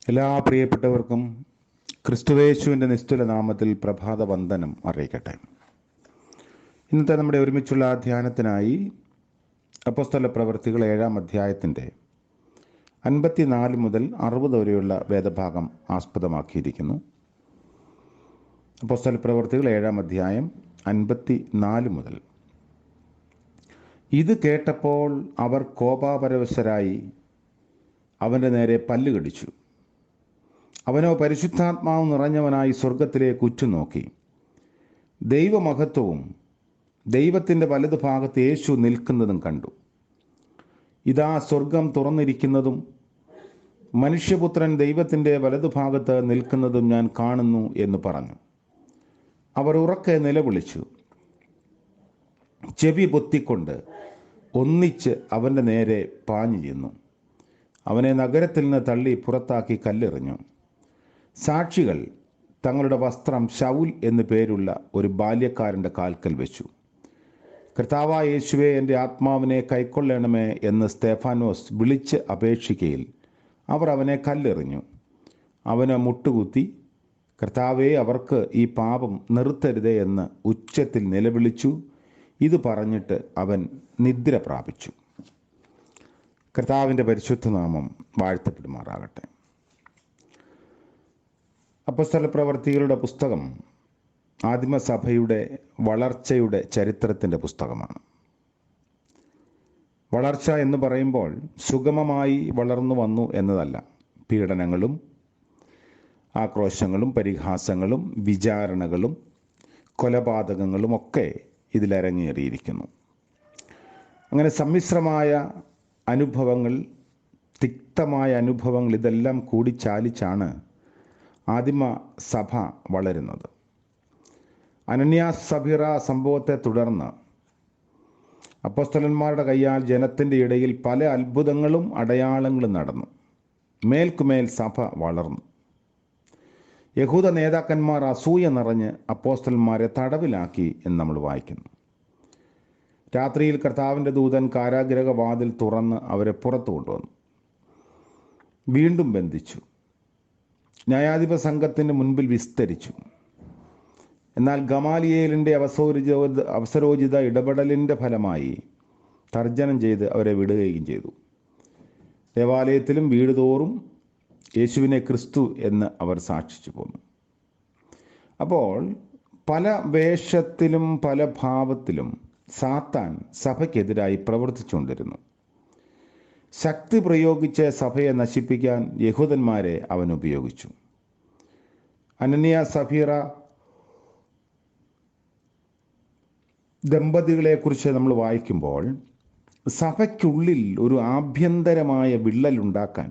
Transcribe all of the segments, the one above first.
എല്ലാ പ്രിയപ്പെട്ടവർക്കും ക്രിസ്തുവേശുവിൻ്റെ നിസ്തുല നാമത്തിൽ പ്രഭാത വന്ദനം അറിയിക്കട്ടെ. ഇന്നത്തെ നമ്മുടെ ഒരുമിച്ചുള്ള ധ്യാനത്തിനായി അപ്പോസ്തല പ്രവൃത്തികൾ 7-ാം അധ്യായത്തിൻ്റെ 54 മുതൽ 60 വരെയുള്ള വേദഭാഗം ആസ്പദമാക്കിയിരിക്കുന്നു. അപ്പോസ്തല പ്രവൃത്തികൾ 7-ാം അധ്യായം 54 മുതൽ. ഇത് കേട്ടപ്പോൾ അവർ കോപാപരവശരായി അവൻ്റെ നേരെ പല്ലുകടിച്ചു. അവനോ പരിശുദ്ധാത്മാവ് നിറഞ്ഞവനായി സ്വർഗത്തിലേക്ക് ഉറ്റുനോക്കി ദൈവമഹത്വവും ദൈവത്തിൻ്റെ വലതുഭാഗത്ത് യേശു നിൽക്കുന്നതും കണ്ടു. ഇതാ സ്വർഗം തുറന്നിരിക്കുന്നതും മനുഷ്യപുത്രൻ ദൈവത്തിൻ്റെ വലതുഭാഗത്ത് നിൽക്കുന്നതും ഞാൻ കാണുന്നു എന്ന് പറഞ്ഞു. അവർ ഉറക്കെ നിലവിളിച്ചു, ചെവി പൊത്തിക്കൊണ്ട് ഒന്നിച്ച് അവൻ്റെ നേരെ പാഞ്ഞു ചെന്നു. അവനെ നഗരത്തിൽ നിന്ന് തള്ളി പുറത്താക്കി കല്ലെറിഞ്ഞു. സാക്ഷികൾ തങ്ങളുടെ വസ്ത്രം ശൗൽ എന്നു പേരുള്ള ഒരു ബാല്യക്കാരൻ്റെ കാൽക്കൽ വെച്ചു. കർത്താവായ യേശുവേ, എൻ്റെ ആത്മാവിനെ കൈക്കൊള്ളണമേ എന്ന് സ്തെഫാനോസ് വിളിച്ച് അപേക്ഷിക്കയിൽ അവർ അവനെ കല്ലെറിഞ്ഞു. അവന് മുട്ടുകുത്തി, കർത്താവേ, അവർക്ക് ഈ പാപം നിർത്തരുതേ എന്ന് ഉച്ചത്തിൽ നിലവിളിച്ചു. ഇത് പറഞ്ഞിട്ട് അവൻ നിദ്ര പ്രാപിച്ചു. കർത്താവിൻ്റെ പരിശുദ്ധ നാമം വാഴ്ത്തപ്പെടുമാറാകട്ടെ. അപ്പോസ്തല പ്രവൃത്തികളുടെ പുസ്തകം ആദിമസഭയുടെ വളർച്ചയുടെ ചരിത്രത്തിൻ്റെ പുസ്തകമാണ്. വളർച്ച എന്ന് പറയുമ്പോൾ സുഗമമായി വളർന്നു വന്നു എന്നതല്ല. പീഡനങ്ങളും ആക്രോശങ്ങളും പരിഹാസങ്ങളും വിചാരണകളും കൊലപാതകങ്ങളും ഒക്കെ ഇതിലരങ്ങേറിയിരിക്കുന്നു. അങ്ങനെ സമ്മിശ്രമായ അനുഭവങ്ങൾ, തിക്തമായ അനുഭവങ്ങൾ, ഇതെല്ലാം കൂടി ചാലിച്ചാണ് ആദിമ സഭ വളരുന്നത്. അനന്യാസ് സഫീറ സംഭവത്തെ തുടർന്ന് അപ്പോസ്തലന്മാരുടെ കയ്യാൽ ജനത്തിൻ്റെ ഇടയിൽ പല അത്ഭുതങ്ങളും അടയാളങ്ങളും നടന്നു. മേൽക്കുമേൽ സഭ വളർന്നു. യഹൂദ നേതാക്കന്മാർ അസൂയ നിറഞ്ഞ് അപ്പോസ്തലന്മാരെ തടവിലാക്കി എന്ന് നമ്മൾ വായിക്കുന്നു. രാത്രിയിൽ കർത്താവിൻ്റെ ദൂതൻ കാരാഗൃഹ വാതിൽ തുറന്ന് അവരെ പുറത്തു കൊണ്ടുവന്നു. വീണ്ടും ബന്ധിച്ചു. ന്യായാധിപ സംഘത്തിന് മുൻപിൽ വിസ്തരിച്ചു. എന്നാൽ ഗമാലിയേലിൻ്റെ അവസരോചിത ഇടപെടലിൻ്റെ ഫലമായി തർജ്ജനം ചെയ്ത് അവരെ വിടുകയും ചെയ്തു. ദേവാലയത്തിലും വീട് തോറും യേശുവിനെ ക്രിസ്തു എന്ന് അവർ സാക്ഷിച്ചു പോന്നു. അപ്പോൾ പല വേഷത്തിലും പല ഭാവത്തിലും സാത്താൻ സഭയ്ക്കെതിരായി പ്രവർത്തിച്ചുകൊണ്ടിരുന്നു. ശക്തി പ്രയോഗിച്ച് സഭയെ നശിപ്പിക്കാൻ യഹൂദന്മാരെ അവൻ ഉപയോഗിച്ചു. അനന്യാസ് സഫീറ ദമ്പതികളെക്കുറിച്ച് നമ്മൾ വായിക്കുമ്പോൾ സഭയ്ക്കുള്ളിൽ ഒരു ആഭ്യന്തരമായ വിള്ളലുണ്ടാക്കാൻ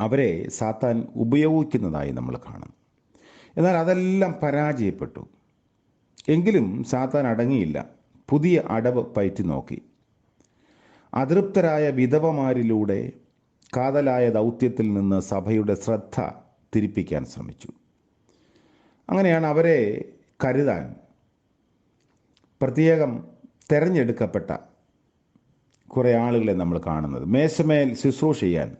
അവരെ സാത്താൻ ഉപയോഗിക്കുന്നതായി നമ്മൾ കാണും. എന്നാൽ അതെല്ലാം പരാജയപ്പെട്ടു. എങ്കിലും സാത്താൻ അടങ്ങിയില്ല. പുതിയ അടവ് പയറ്റി നോക്കി. അതൃപ്തരായ വിധവമാരിലൂടെ കാതലായ ദൗത്യത്തിൽ നിന്ന് സഭയുടെ ശ്രദ്ധ തിരിപ്പിക്കാൻ ശ്രമിച്ചു. അങ്ങനെയാണ് അവരെ കരുതാൻ പ്രത്യേകം തിരഞ്ഞെടുക്കപ്പെട്ട കുറേ ആളുകളെ നമ്മൾ കാണുന്നത്. മേശമേൽ ശുശ്രൂഷ ചെയ്യാൻ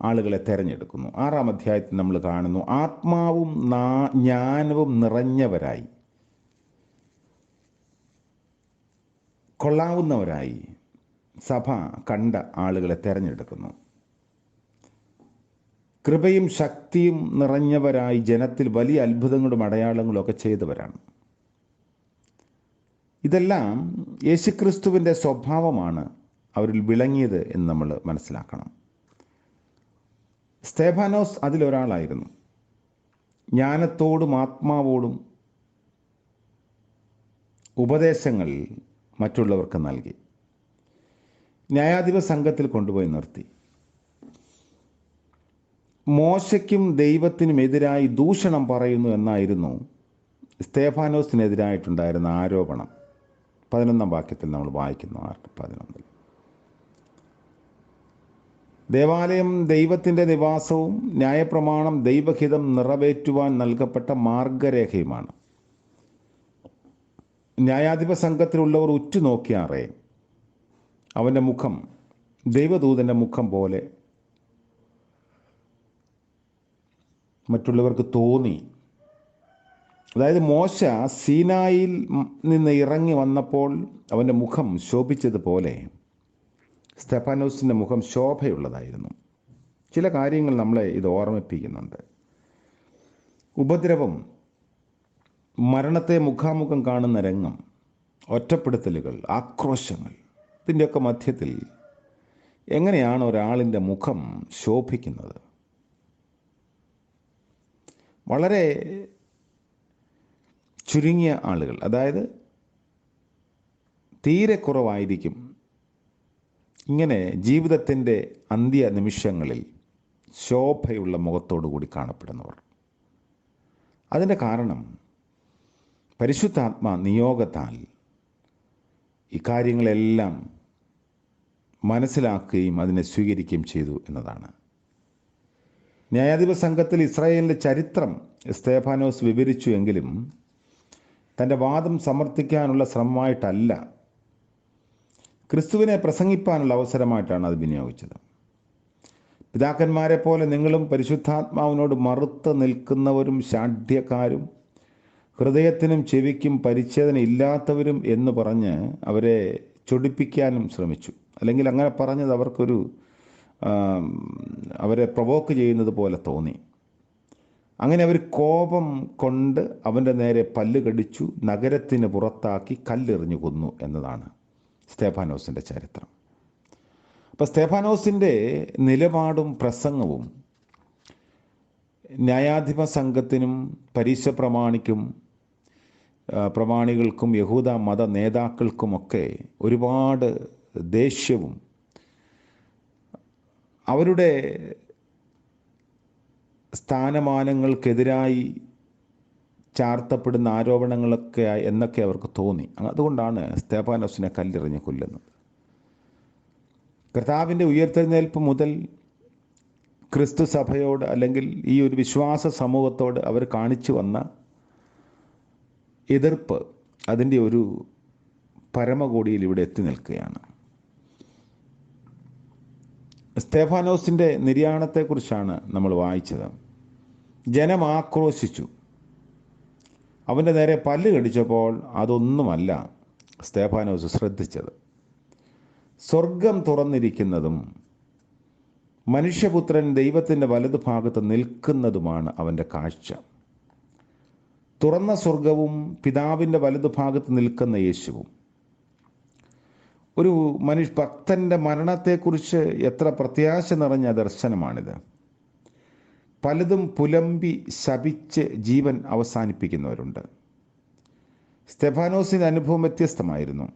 ആളുകളെ തിരഞ്ഞെടുക്കുന്നു. 6-ാം അധ്യായത്തിൽ നമ്മൾ കാണുന്നു, ആത്മാവും ജ്ഞാനവും നിറഞ്ഞവരായി, കൊള്ളാവുന്നവരായി സഭ കണ്ട ആളുകളെ തിരഞ്ഞെടുക്കുന്നു. കൃപയും ശക്തിയും നിറഞ്ഞവരായി ജനത്തിൽ വലിയ അത്ഭുതങ്ങളും അടയാളങ്ങളും ഒക്കെ ചെയ്തവരാണ്. ഇതെല്ലാം യേശുക്രിസ്തുവിൻ്റെ സ്വഭാവമാണ് അവരിൽ വിളങ്ങിയത് എന്ന് നമ്മൾ മനസ്സിലാക്കണം. സ്തെഫാനോസ് അതിലൊരാളായിരുന്നു. ജ്ഞാനത്തോടും ആത്മാവോടും ഉപദേശങ്ങൾ മറ്റുള്ളവർക്ക് നൽകി. ന്യായാധിപ സംഘത്തിൽ കൊണ്ടുപോയി നിർത്തി. മോശയ്ക്കും ദൈവത്തിനും എതിരായി ദൂഷണം പറയുന്നു എന്നായിരുന്നു സ്തെഫാനോസിനെതിരായിട്ടുണ്ടായിരുന്ന ആരോപണം. 11-ാം വാക്യത്തിൽ നമ്മൾ വായിക്കുന്നു. 6:11. ദേവാലയം ദൈവത്തിൻ്റെ നിവാസവും ന്യായപ്രമാണം ദൈവഹിതം നിറവേറ്റുവാൻ നൽകപ്പെട്ട മാർഗരേഖയുമാണ്. ന്യായാധിപ സംഘത്തിലുള്ളവർ ഉറ്റുനോക്കിയാറേ അവൻ്റെ മുഖം ദൈവദൂതൻ്റെ മുഖം പോലെ മറ്റുള്ളവർക്ക് തോന്നി. അതായത് മോശ സീനായിൽ നിന്ന് ഇറങ്ങി വന്നപ്പോൾ അവൻ്റെ മുഖം ശോഭിച്ചതുപോലെ സ്തെഫാനോസിൻ്റെ മുഖം ശോഭയുള്ളതായിരുന്നു. ചില കാര്യങ്ങൾ നമ്മളെ ഇത് ഓർമ്മിപ്പിക്കുന്നുണ്ട്. ഉപദ്രവം, മരണത്തെ മുഖാമുഖം കാണുന്ന രംഗം, ഒറ്റപ്പെടുത്തലുകൾ, ആക്രോശങ്ങൾ, ഇതിൻ്റെയൊക്കെ മധ്യത്തിൽ എങ്ങനെയാണ് ഒരാളിൻ്റെ മുഖം ശോഭിക്കുന്നത്? വളരെ ചുരുങ്ങിയ ആളുകൾ, അതായത് തീരെ കുറവായിരിക്കും ഇങ്ങനെ ജീവിതത്തിൻ്റെ അന്ത്യ നിമിഷങ്ങളിൽ ശോഭയുള്ള മുഖത്തോടു കൂടി കാണപ്പെടുന്നവർ. അതിൻ്റെ കാരണം പരിശുദ്ധാത്മാ നിയോഗത്താൽ ഇക്കാര്യങ്ങളെല്ലാം മനസ്സിലാക്കുകയും അതിനെ സ്വീകരിക്കുകയും ചെയ്തു എന്നതാണ്. ന്യായാധിപ സംഘത്തിൽ ഇസ്രായേലിൻ്റെ ചരിത്രം സ്തെഫാനോസ് വിവരിച്ചു എങ്കിലും തൻ്റെ വാദം സമർത്ഥിക്കാനുള്ള ശ്രമമായിട്ടല്ല, ക്രിസ്തുവിനെ പ്രസംഗിപ്പാനുള്ള അവസരമായിട്ടാണ് അത് വിനിയോഗിച്ചത്. പിതാക്കന്മാരെ പോലെ നിങ്ങളും പരിശുദ്ധാത്മാവിനോട് മറുത്ത് നിൽക്കുന്നവരും ശാഠ്യക്കാരും ഹൃദയത്തിനും ചെവിക്കും പരിച്ഛേദന ഇല്ലാത്തവരും എന്ന് പറഞ്ഞ് അവരെ ചൊടിപ്പിക്കാനും ശ്രമിച്ചു. അല്ലെങ്കിൽ അങ്ങനെ പറഞ്ഞത് അവർക്കൊരു അവരെ പ്രൊവോക്ക് ചെയ്യുന്നത് പോലെ തോന്നി. അങ്ങനെ അവർ കോപം കൊണ്ട് അവൻ്റെ നേരെ പല്ല് കടിച്ചു, നഗരത്തിന് പുറത്താക്കി കല്ലെറിഞ്ഞു കൊന്നു എന്നതാണ് സ്തെഫാനോസിൻ്റെ ചരിത്രം. അപ്പോൾ സ്തെഫാനോസിൻ്റെ നിലപാടും പ്രസംഗവും ന്യായാധിപ സംഘത്തിനും പരീശ പ്രമാണികൾക്കും യഹൂദ മത നേതാക്കൾക്കുമൊക്കെ ഒരുപാട് ദേഷ്യവും അവരുടെ സ്ഥാനമാനങ്ങൾക്കെതിരായി ചാർത്തപ്പെടുന്ന ആരോപണങ്ങളൊക്കെ എന്നൊക്കെ അവർക്ക് തോന്നി. അതുകൊണ്ടാണ് സ്തെഫാനോസിനെ കല്ലെറിഞ്ഞ് കൊല്ലുന്നത്. കർത്താവിൻ്റെ ഉയർത്തെഴുന്നേൽപ്പ് മുതൽ ക്രിസ്തു സഭയോട് അല്ലെങ്കിൽ ഈ ഒരു വിശ്വാസ സമൂഹത്തോട് അവർ കാണിച്ചു വന്ന എതിർപ്പ് അതിൻ്റെ ഒരു പരമകോടിയിൽ ഇവിടെ എത്തി നിൽക്കുകയാണ്. സ്തെഫാനോസിൻ്റെ നിര്യാണത്തെക്കുറിച്ചാണ് നമ്മൾ വായിച്ചത്. ജനം ആക്രോശിച്ചു. അവൻ്റെ നേരെ പല്ല് കടിച്ചപ്പോൾ അതൊന്നുമല്ല സ്തെഫാനോസ് ശ്രദ്ധിച്ചത്. സ്വർഗം തുറന്നിരിക്കുന്നതും മനുഷ്യപുത്രൻ ദൈവത്തിൻ്റെ വലതുഭാഗത്ത് നിൽക്കുന്നതുമാണ് അവൻ്റെ കാഴ്ച. തുറന്ന സ്വർഗവും പിതാവിൻ്റെ വലതുഭാഗത്ത് നിൽക്കുന്ന യേശുവും. ഒരു ഭക്തൻ്റെ മരണത്തെക്കുറിച്ച് എത്ര പ്രത്യാശ നിറഞ്ഞ ദർശനമാണിത്. പലതും പുലമ്പി ശപിച്ച് ജീവൻ അവസാനിപ്പിക്കുന്നവരുണ്ട്. സ്തെഫാനോസിൻ്റെ അനുഭവം വ്യത്യസ്തമായിരുന്നു.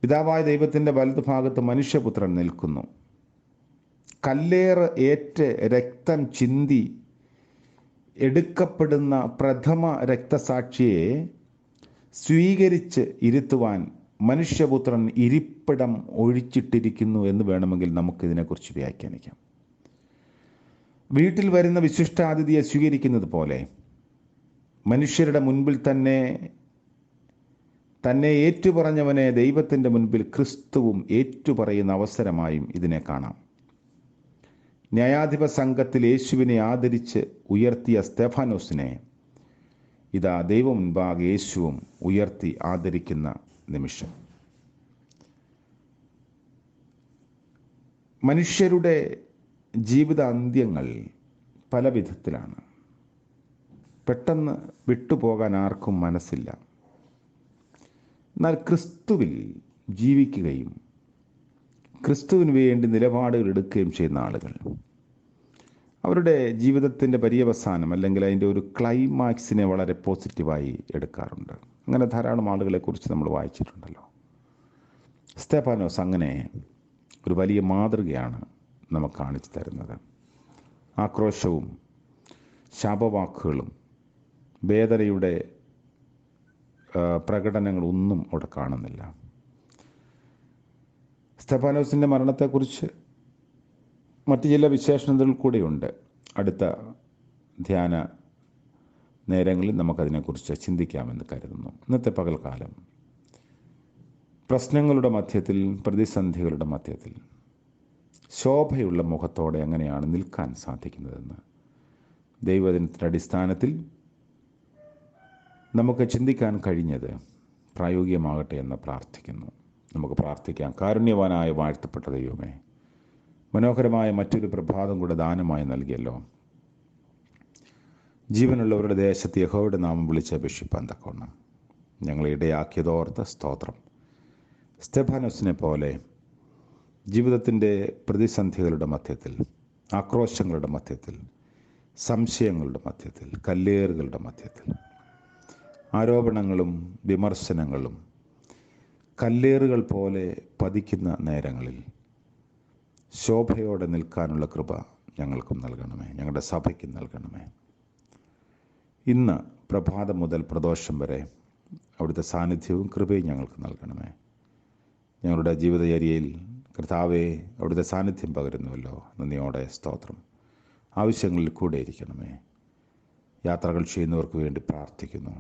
പിതാവായ ദൈവത്തിൻ്റെ വലതുഭാഗത്ത് മനുഷ്യപുത്രൻ നിൽക്കുന്നു. കല്ലേറ് ഏറ്റ് രക്തം ചിന്തി എടുക്കപ്പെടുന്ന പ്രഥമ രക്തസാക്ഷിയെ സ്വീകരിച്ച് ഇരുത്തുവാൻ മനുഷ്യപുത്രൻ ഇരിപ്പിടം ഒഴിച്ചിട്ടിരിക്കുന്നു എന്ന് വേണമെങ്കിൽ നമുക്കിതിനെക്കുറിച്ച് വ്യാഖ്യാനിക്കാം. വീട്ടിൽ വരുന്ന വിശിഷ്ടാതിഥിയെ സ്വീകരിക്കുന്നത് പോലെ മനുഷ്യരുടെ മുൻപിൽ തന്നെ ഏറ്റുപറഞ്ഞവനെ ദൈവത്തിൻ്റെ മുൻപിൽ ക്രിസ്തുവും ഏറ്റുപറയുന്ന അവസരമായും ഇതിനെ കാണാം. ന്യായാധിപ സംഘത്തിൽ യേശുവിനെ ആദരിച്ച് ഉയർത്തിയ സ്തെഫാനോസിനെ ഇതാ ദൈവം മുൻപാകെ യേശുവും ഉയർത്തി ആദരിക്കുന്ന നിമിഷം. മനുഷ്യരുടെ ജീവിത അന്ത്യങ്ങൾ പല വിധത്തിലാണ്. പെട്ടെന്ന് വിട്ടുപോകാൻ ആർക്കും മനസ്സില്ല. എന്നാൽ ക്രിസ്തുവിൽ ജീവിക്കുകയും ക്രിസ്തുവിന് വേണ്ടി നിലപാടുകൾ എടുക്കുകയും ചെയ്യുന്ന ആളുകൾ അവരുടെ ജീവിതത്തിൻ്റെ പര്യവസാനം അല്ലെങ്കിൽ അതിൻ്റെ ഒരു ക്ലൈമാക്സിനെ വളരെ പോസിറ്റീവായി എടുക്കാറുണ്ട്. അങ്ങനെ ധാരാളം ആളുകളെക്കുറിച്ച് നമ്മൾ വായിച്ചിട്ടുണ്ടല്ലോ. സ്തെഫാനോസ് അങ്ങനെ ഒരു വലിയ മാതൃകയാണ് നമുക്ക് കാണിച്ചു തരുന്നത്. ആക്രോശവും ശാപവാക്കുകളും വേദനയുടെ പ്രകടനങ്ങളൊന്നും അവിടെ കാണുന്നില്ല. സ്തെഫാനോസിൻ്റെ മരണത്തെക്കുറിച്ച് മറ്റു ചില വിശേഷണങ്ങൾ കൂടിയുണ്ട്. അടുത്ത ധ്യാന നേരങ്ങളിൽ നമുക്കതിനെക്കുറിച്ച് ചിന്തിക്കാമെന്ന് കരുതുന്നു. ഇന്നത്തെ പകൽക്കാലം പ്രശ്നങ്ങളുടെ മധ്യത്തിൽ, പ്രതിസന്ധികളുടെ മധ്യത്തിൽ ശോഭയുള്ള മുഖത്തോടെ എങ്ങനെയാണ് നിൽക്കാൻ സാധിക്കുന്നതെന്ന് ദൈവദിനത്തിൻ്റെ അടിസ്ഥാനത്തിൽ നമുക്ക് ചിന്തിക്കാൻ കഴിഞ്ഞത് പ്രായോഗികമാകട്ടെ എന്ന് പ്രാർത്ഥിക്കുന്നു. നമുക്ക് പ്രാർത്ഥിക്കാം. കാരുണ്യവാനായ വാഴ്ത്തപ്പെട്ട ദൈവമേ, മനോഹരമായ മറ്റൊരു പ്രഭാതം കൂടെ ദാനമായി നൽകിയല്ലോ. ജീവനുള്ളവരുടെ ദേശത്ത് യഹോവയുടെ നാമം വിളിച്ചപേക്ഷിപ്പാൻ തക്കവണ്ണം ഞങ്ങളെ ഇടയാക്കിയതോർത്ത് സ്തോത്രം. സ്തെഫാനോസിനെ പോലെ ജീവിതത്തിൻ്റെ പ്രതിസന്ധികളുടെ മധ്യത്തിൽ, ആക്രോശങ്ങളുടെ മധ്യത്തിൽ, സംശയങ്ങളുടെ മധ്യത്തിൽ, കല്ലേറുകളുടെ മധ്യത്തിൽ, ആരോപണങ്ങളും വിമർശനങ്ങളും കല്ലേറുകൾ പോലെ പതിക്കുന്ന നേരങ്ങളിൽ ശോഭയോടെ നിൽക്കാനുള്ള കൃപ ഞങ്ങൾക്കും നൽകണമേ, ഞങ്ങളുടെ സഭയ്ക്കും നൽകണമേ. ഇന്ന് പ്രഭാതം മുതൽ പ്രദോഷം വരെ അവിടുത്തെ സാന്നിധ്യവും കൃപയും ഞങ്ങൾക്ക് നൽകണമേ. ഞങ്ങളുടെ ജീവിതചര്യയിൽ കർത്താവെ അവിടുത്തെ സാന്നിധ്യം പകരുന്നുവല്ലോ, നന്ദിയോടെ സ്തോത്രം. ആവശ്യങ്ങളിൽ കൂടെ ഇരിക്കണമേ. യാത്രകൾ ചെയ്യുന്നവർക്ക് വേണ്ടി പ്രാർത്ഥിക്കുന്നു.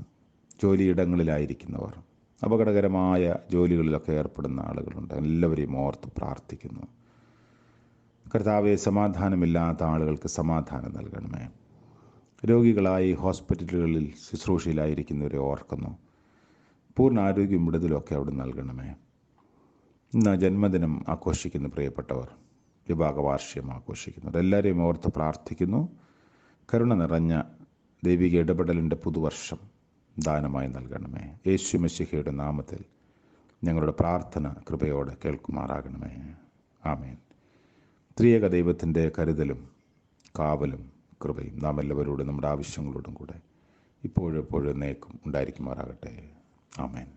ജോലിയിടങ്ങളിലായിരിക്കുന്നവർ, അപകടകരമായ ജോലികളിലൊക്കെ ഏർപ്പെടുന്ന ആളുകളുണ്ട്, എല്ലാവരെയും ഓർത്ത് പ്രാർത്ഥിക്കുന്നു. കർത്താവെ, സമാധാനമില്ലാത്ത ആളുകൾക്ക് സമാധാനം നൽകണമേ. രോഗികളായി ഹോസ്പിറ്റലുകളിൽ ശുശ്രൂഷയിലായിരിക്കുന്നവരെ ഓർക്കുന്നു. പൂർണ്ണ ആരോഗ്യം വിടുതലൊക്കെ അവിടെ നൽകണമേ. ഇന്ന് ജന്മദിനം ആഘോഷിക്കുന്ന പ്രിയപ്പെട്ടവർ, വിവാഹവാർഷികം ആഘോഷിക്കുന്നവർ എല്ലാവരെയും ഓർത്ത് പ്രാർത്ഥിക്കുന്നു. കരുണ നിറഞ്ഞ ദൈവിക ഇടപെടലിൻ്റെ പുതുവർഷം ദാനമായി നൽകണമേ. യേശു മിശിഹയുടെ നാമത്തിൽ ഞങ്ങളുടെ പ്രാർത്ഥന കൃപയോടെ കേൾക്കുമാറാകണമേ. ആമേൻ. ത്രിയേക ദൈവത്തിൻ്റെ കരുതലും കാവലും കൃപയും നാം എല്ലാവരോടും നമ്മുടെ ആവശ്യങ്ങളോടും കൂടെ ഇപ്പോഴും എപ്പോഴും എന്നേക്കും ഉണ്ടായിരിക്കുമാറാകട്ടെ. ആമേൻ.